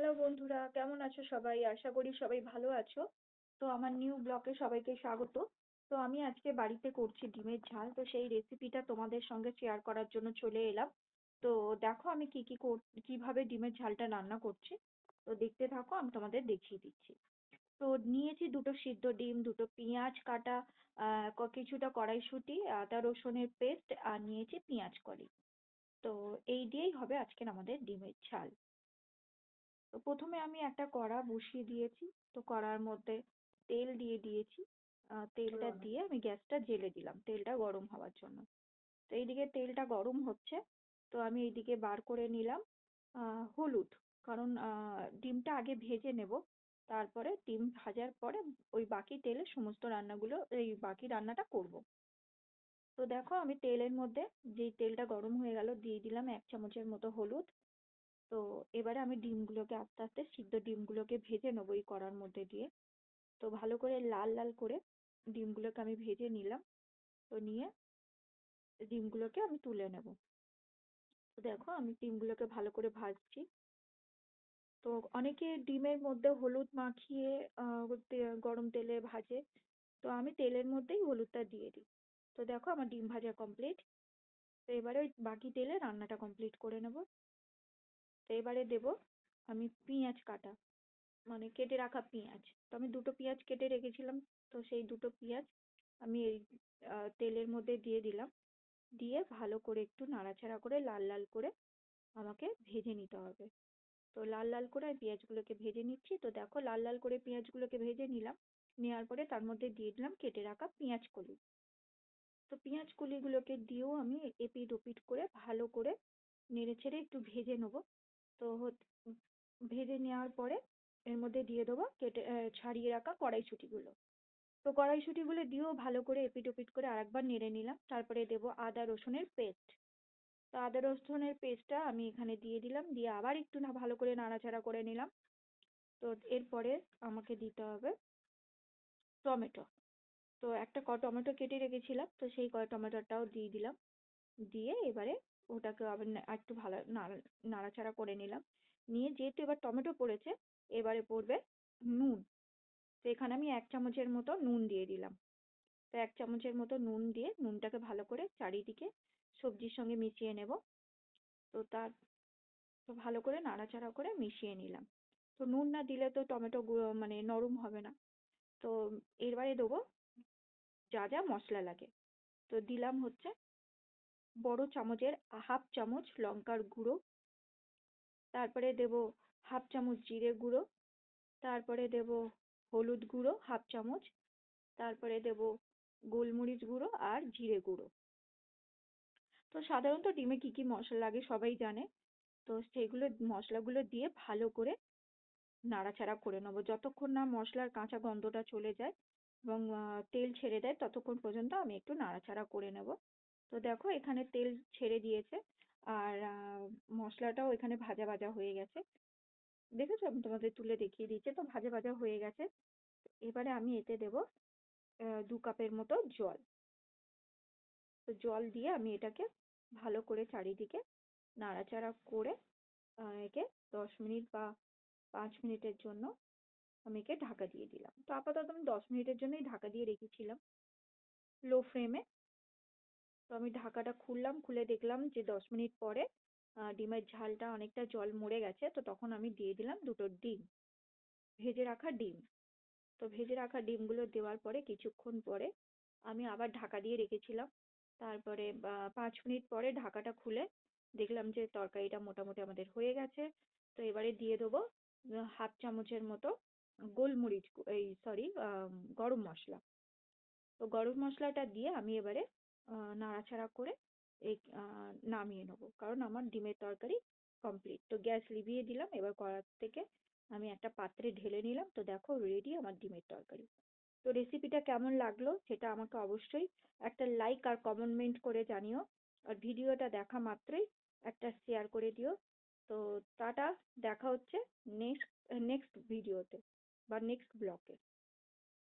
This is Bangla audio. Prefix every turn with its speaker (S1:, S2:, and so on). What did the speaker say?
S1: হ্যালো বন্ধুরা, কেমন আছো সবাই? আশা করি সবাই ভালো আছো। তো আমার নিউ ব্লগে সবাইকে স্বাগত। তো আমি আজকে বাড়িতে করছি ডিমের ঝাল, তো সেই রেসিপিটা তোমাদের সঙ্গে শেয়ার করার জন্য চলে এলাম। তো দেখো আমি কিভাবে ডিমের ঝালটা রান্না করছি। তো দেখতে থাকো, আমি তোমাদের দেখিয়ে দিচ্ছি। তো নিয়েছি দুটো সিদ্ধ ডিম, দুটো পেঁয়াজ কাটা, কিছুটা কড়াইশুঁটি, আদা রসুনের পেস্ট, আর নিয়েছি পেঁয়াজ কলি। তো এই দিয়েই হবে আজকের আমাদের ডিমের ঝাল। তো প্রথমে আমি একটা কড়া বসিয়ে দিয়েছি। তো কড়ার মধ্যে তেল দিয়ে দিয়েছি। তেলটা দিয়ে আমি গ্যাসটা জ্বেলে দিলাম তেলটা গরম হওয়ার জন্য। তো এইদিকে তেলটা গরম হচ্ছে, তো আমি এইদিকে বার করে নিলাম হলুদ। কারণ ডিমটা আগে ভেজে নেব, তারপরে ডিম ভাজার পরে ওই বাকি তেলে সমস্ত রান্নাগুলো, এই বাকি রান্নাটা করব। তো দেখো আমি তেলের মধ্যে, যেই তেলটা গরম হয়ে গেল, দিয়ে দিলাম 1 চামচের মতো হলুদ। তো এবারে আমি ডিমগুলোকে আস্তে আস্তে, সিদ্ধ ডিমগুলোকে ভেজে নেবো এই কড়ার মধ্যে দিয়ে। তো ভালো করে লাল লাল করে ডিমগুলোকে আমি ভেজে নিলাম। তো নিয়ে ডিমগুলোকে আমি তুলে নেব। তো দেখো আমি ডিমগুলোকে ভালো করে ভাজছি। তো অনেকে ডিমের মধ্যে হলুদ মাখিয়ে গরম তেলে ভাজে। তো আমি তেলের মধ্যেই হলুদটা দিয়ে দিই। তো দেখো আমার ডিম ভাজা কমপ্লিট। তো এবারে ওই বাকি তেলে রান্নাটা কমপ্লিট করে নেব। তো এবারে দেব আমি পেঁয়াজ কাটা, মানে কেটে রাখা পেঁয়াজ। তো আমি দুটো পেঁয়াজ কেটে রেখেছিলাম। তো সেই দুটো পেঁয়াজ আমি এই তেলের মধ্যে দিয়ে দিলাম। দিয়ে ভালো করে একটু নাড়াচাড়া করে লাল লাল করে আমাকে ভেজে নিতে হবে। তো লাল লাল করে আমি পেঁয়াজগুলোকে ভেজে নিচ্ছি। তো দেখো লাল লাল করে পেঁয়াজগুলোকে ভেজে নিলাম। নেওয়ার পরে তার মধ্যে দিয়ে দিলাম কেটে রাখা পেঁয়াজ কলি। তো পেঁয়াজ কলিগুলোকে দিয়েও আমি এপিট ওপিট করে ভালো করে নেড়ে ছেড়ে একটু ভেজে নেবো। তো ভেজে নেওয়ার পরে এর মধ্যে দিয়ে দেবো কেটে ছাড়িয়ে রাখা কড়াইশুঁটিগুলো। তো কড়াইশুঁটিগুলো দিয়েও ভালো করে এপিট ওপিট করে আরেকবার নেড়ে নিলাম। তারপরে দেবো আদা রসুনের পেস্ট। তো আদা রসুনের পেস্টটা আমি এখানে দিয়ে দিলাম, দিয়ে আবার একটু ভালো করে নাড়াচাড়া করে নিলাম। তো এরপরে আমাকে দিতে হবে টমেটো। তো একটা টমেটো কেটে রেখেছিলাম, তো সেই টমেটোটাও দিয়ে দিলাম। দিয়ে এবারে ওটাকে আবার একটু ভালো নাড়াচাড়া করে নিলাম। নিয়ে যেহেতু এবার টমেটো পড়েছে, এবারে পড়বে নুন। তো এখানে আমি 1 চামচের মতো নুন দিয়ে দিলাম। তো 1 চামচের মতো নুন দিয়ে নুনটাকে ভালো করে চারিদিকে সবজির সঙ্গে মিশিয়ে নেব। তো তো ভালো করে নাড়াচাড়া করে মিশিয়ে নিলাম। তো নুন না দিলে তো টমেটো মানে নরম হবে না। তো এবারে দেবো যা যা মশলা লাগে। তো দিলাম হচ্ছে বড় চামচের 1/2 চামচ লঙ্কার গুঁড়ো, তারপরে দেব 1/2 চামচ জিরে গুঁড়ো, তারপরে দেব হলুদ গুঁড়ো 1/2 চামচ, তারপরে দেব গোলমরিচ গুঁড়ো আর জিরে গুঁড়ো। তো সাধারণত ডিমে কি কি মশলা লাগে সবাই জানে। তো সেইগুলো মশলাগুলো দিয়ে ভালো করে নাড়াচাড়া করে নেবো যতক্ষণ না মশলার কাঁচা গন্ধটা চলে যায় এবং তেল ছেড়ে দেয়, ততক্ষণ পর্যন্ত আমি একটু নাড়াচাড়া করে নেব। তো দেখো এখানে তেল ছেড়ে দিয়েছে, আর মশলাটাও এখানে ভাজা ভাজা হয়ে গেছে। দেখেছো, আমি তোমাদের তুলে দেখিয়ে দিচ্ছি। তো ভাজা ভাজা হয়ে গেছে। এবারে আমি এতে দেব 2 কাপের মতো জল। তো জল দিয়ে আমি এটাকে ভালো করে চারিদিকে নাড়াচাড়া করে একে 10 মিনিট বা 5 মিনিটের জন্য আমি একে ঢাকা দিয়ে দিলাম। তো আপাতত আমি 10 মিনিটের জন্যই ঢাকা দিয়ে রেখেছিলাম লো ফ্লেমে। তো আমি ঢাকাটা খুললাম, খুলে দেখলাম যে 10 মিনিট পরে ডিমের ঝালটা অনেকটা জল মরে গেছে। তো তখন আমি দিয়ে দিলাম দুটো ডিম, ভেজে রাখা ডিম। তো ভেজে রাখা ডিমগুলো দেওয়ার পরে কিছুক্ষণ পরে আমি আবার ঢাকা দিয়ে রেখেছিলাম। তারপরে 5 মিনিট পরে ঢাকাটা খুলে দেখলাম যে তরকারিটা মোটামুটি আমাদের হয়ে গেছে। তো এবারে দিয়ে দেবো 1/2 চামচের মতো গোলমরিচ, এই সরি, গরম মশলা। তো গরম মশলাটা দিয়ে আমি এবারে নাড়াচাড়া করে এই নামিয়ে নেবো, কারণ আমার ডিমের তরকারি কমপ্লিট। তো গ্যাস লিভিয়ে দিলাম। এবার কড়া থেকে আমি একটা পাত্রে ঢেলে নিলাম। তো দেখো রেডি আমার ডিমের তরকারি। তো রেসিপিটা কেমন লাগলো সেটা আমাকে অবশ্যই একটা লাইক আর কমেন্ট করে জানিও। আর ভিডিওটা দেখা মাত্রই একটা শেয়ার করে দিও। তো টাটা, দেখা হচ্ছে নেক্সট নেক্সট ভিডিওতে বা নেক্সট ব্লগে।